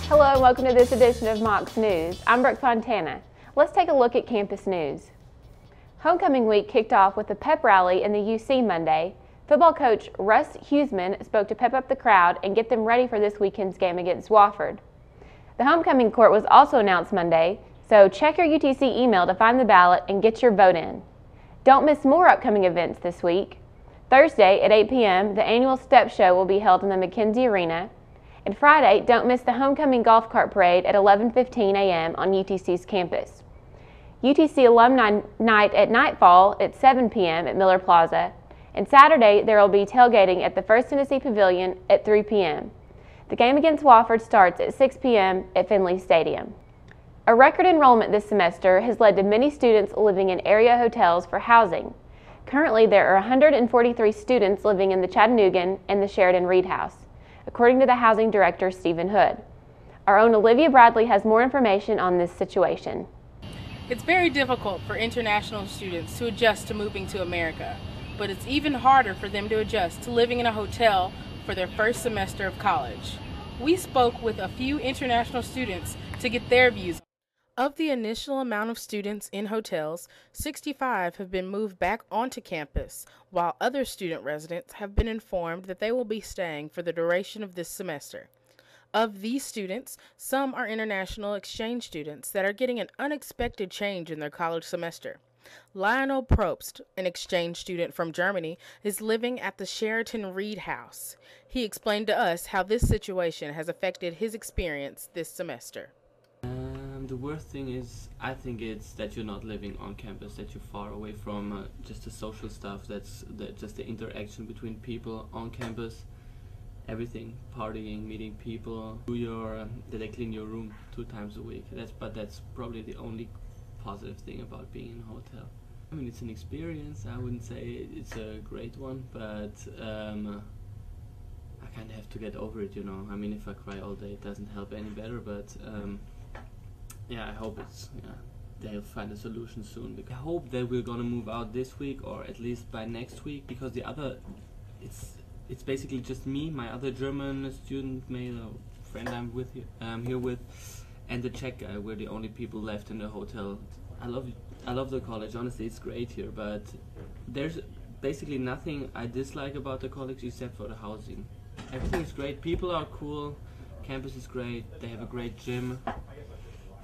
Hello and welcome to this edition of Mox News. I'm Brooke Fontana. Let's take a look at campus news. Homecoming week kicked off with a pep rally in the UC Monday. Football coach Russ Huseman spoke to pep up the crowd and get them ready for this weekend's game against Wofford. The homecoming court was also announced Monday, so check your UTC email to find the ballot and get your vote in. Don't miss more upcoming events this week. Thursday at 8 p.m., the annual Step Show will be held in the McKenzie Arena. And Friday, don't miss the Homecoming Golf Cart Parade at 11:15 a.m. on UTC's campus. UTC Alumni Night at Nightfall at 7 p.m. at Miller Plaza. And Saturday, there will be tailgating at the First Tennessee Pavilion at 3 p.m. The game against Wofford starts at 6 p.m. at Finley Stadium. A record enrollment this semester has led to many students living in area hotels for housing. Currently, there are 143 students living in the Chattanoogan and the Sheridan Reed House, according to the housing director, Stephen Hood. Our own Olivia Bradley has more information on this situation. It's very difficult for international students to adjust to moving to America, but it's even harder for them to adjust to living in a hotel for their first semester of college. We spoke with a few international students to get their views. Of the initial amount of students in hotels, 65 have been moved back onto campus, while other student residents have been informed that they will be staying for the duration of this semester. Of these students, some are international exchange students that are getting an unexpected change in their college semester. Lionel Probst, an exchange student from Germany, is living at the Sheridan Reed House. He explained to us how this situation has affected his experience this semester. The worst thing is, I think it's that you're not living on campus, that you're far away from just the social stuff, just the interaction between people on campus, everything, partying, meeting people, that they clean your room 2 times a week. That's probably the only positive thing about being in a hotel. I mean, it's an experience. I wouldn't say it's a great one, but I kind of have to get over it, you know. I mean, if I cry all day, it doesn't help any better, but yeah, I hope they'll find a solution soon. I hope that we're gonna move out this week, or at least by next week, because it's basically just me, my other German student male friend I'm here with, and the Czech guy. We're the only people left in the hotel. I love the college. Honestly, it's great here, but there's basically nothing I dislike about the college except for the housing. Everything is great. People are cool. Campus is great. They have a great gym.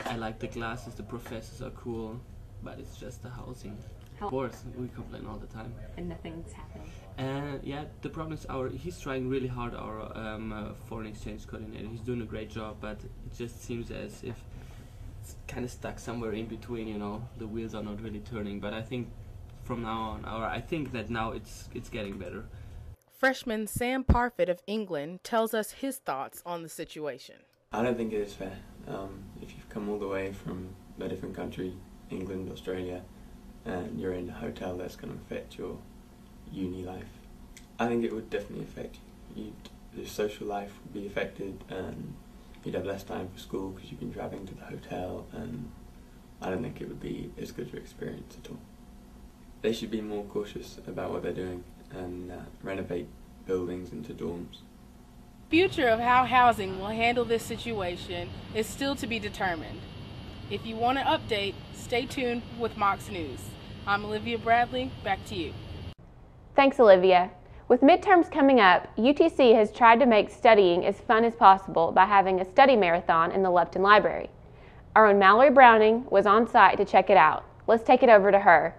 I like the classes, the professors are cool, but it's just the housing. Of course, we complain all the time. And nothing's happening. Yeah, the problem is he's trying really hard, our foreign exchange coordinator. He's doing a great job, but it just seems as if it's kind of stuck somewhere in between, you know. The wheels are not really turning, but I think from now on, I think that now it's getting better. Freshman Sam Parfit of England tells us his thoughts on the situation. I don't think it is fair. If you've come all the way from a different country, England, Australia, and you're in a hotel, that's going to affect your uni life. I think it would definitely affect you. Your social life would be affected, and you'd have less time for school because you've been travelling to the hotel, and I don't think it would be as good an experience at all. They should be more cautious about what they're doing and renovate buildings into dorms. The future of how housing will handle this situation is still to be determined. If you want an update, stay tuned with Mox News. I'm Olivia Bradley, back to you. Thanks, Olivia. With midterms coming up, UTC has tried to make studying as fun as possible by having a study marathon in the Lupton Library. Our own Mallory Browning was on site to check it out. Let's take it over to her.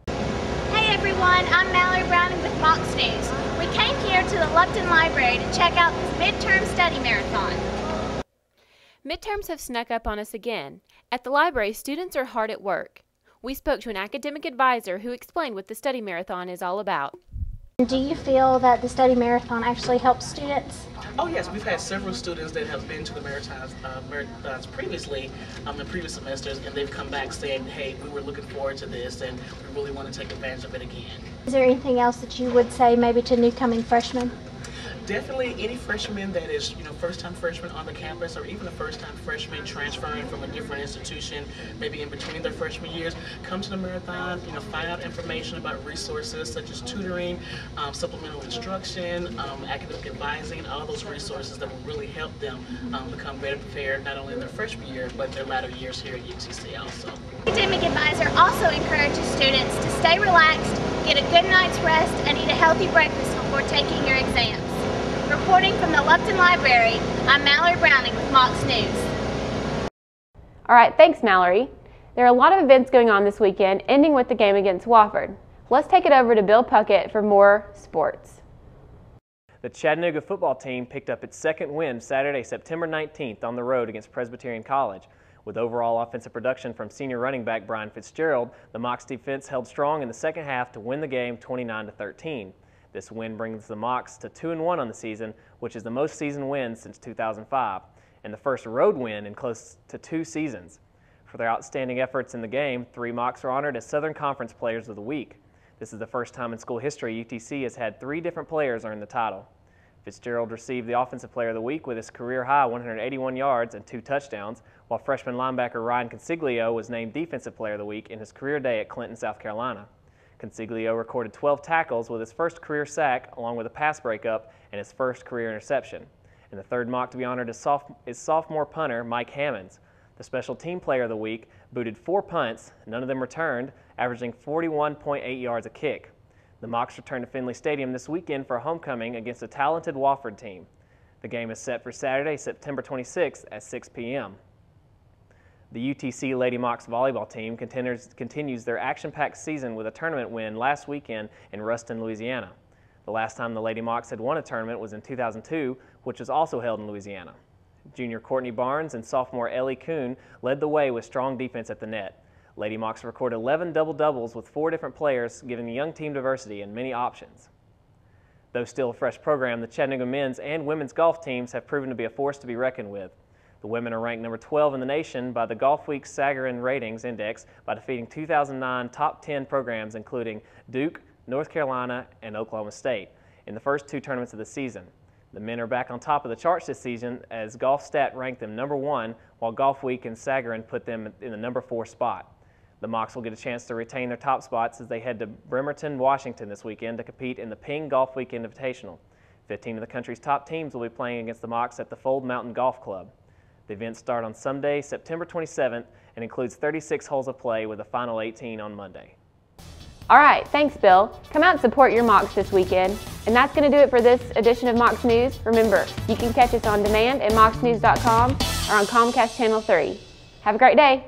Hey everyone, I'm Mallory Browning with Mox News. We came here to the Lupton Library to check out this midterm study marathon. Midterms have snuck up on us again. At the library, students are hard at work. We spoke to an academic advisor who explained what the study marathon is all about. Do you feel that the study marathon actually helps students? Oh yes, we've had several students that have been to the marathons previously in previous semesters, and they've come back saying, hey, we were looking forward to this and we really want to take advantage of it again. Is there anything else that you would say maybe to newcoming freshmen? definitely any freshman that is, first-time freshman on the campus, or even a first-time freshman transferring from a different institution, maybe in between their freshman years, come to the marathon, find out information about resources such as tutoring, supplemental instruction, academic advising, all those resources that will really help them become better prepared, not only in their freshman year, but their latter years here at UTC also. Academic advisor also encourages students to stay relaxed, get a good night's rest, and eat a healthy breakfast before taking your exams. Reporting from the Lupton Library, I'm Mallory Browning with Mox News. All right, thanks Mallory. There are a lot of events going on this weekend, ending with the game against Wofford. Let's take it over to Bill Puckett for more sports. The Chattanooga football team picked up its second win Saturday, September 19th on the road against Presbyterian College. With overall offensive production from senior running back Brian Fitzgerald, the Mocs defense held strong in the second half to win the game 29-13. This win brings the Mocs to 2-1 on the season, which is the most season wins since 2005, and the first road win in close to 2 seasons. For their outstanding efforts in the game, 3 Mocs were honored as Southern Conference Players of the Week. This is the first time in school history UTC has had 3 different players earn the title. Fitzgerald received the Offensive Player of the Week with his career-high 181 yards and 2 touchdowns, while freshman linebacker Ryan Consiglio was named Defensive Player of the Week in his career day at Clinton, South Carolina. Consiglio recorded 12 tackles with his first career sack, along with a pass breakup and his first career interception. And the third Moc to be honored is sophomore punter Mike Hammonds. The Special Team Player of the Week booted 4 punts, none of them returned, averaging 41.8 yards a kick. The Mocs return to Finley Stadium this weekend for a homecoming against a talented Wofford team. The game is set for Saturday, September 26th at 6 p.m. The UTC Lady Mocs volleyball team continues their action-packed season with a tournament win last weekend in Ruston, Louisiana. The last time the Lady Mocs had won a tournament was in 2002, which was also held in Louisiana. Junior Courtney Barnes and sophomore Ellie Kuhn led the way with strong defense at the net. Lady Mocs recorded 11 double-doubles with 4 different players, giving the young team diversity and many options. Though still a fresh program, the Chattanooga men's and women's golf teams have proven to be a force to be reckoned with. The women are ranked number 12 in the nation by the Golfweek Sagarin Ratings Index by defeating 2009 top 10 programs including Duke, North Carolina, and Oklahoma State in the first 2 tournaments of the season. The men are back on top of the charts this season as GolfStat ranked them number 1, while Golfweek and Sagarin put them in the number 4 spot. The Mocs will get a chance to retain their top spots as they head to Bremerton, Washington this weekend to compete in the Ping Golf Week Invitational. 15 of the country's top teams will be playing against the Mocs at the Fold Mountain Golf Club. The events start on Sunday, September 27th, and includes 36 holes of play with a final 18 on Monday. All right, thanks Bill. Come out and support your Mocs this weekend. And that's going to do it for this edition of Mocs News. Remember, you can catch us on demand at mocsnews.com or on Comcast Channel 3. Have a great day.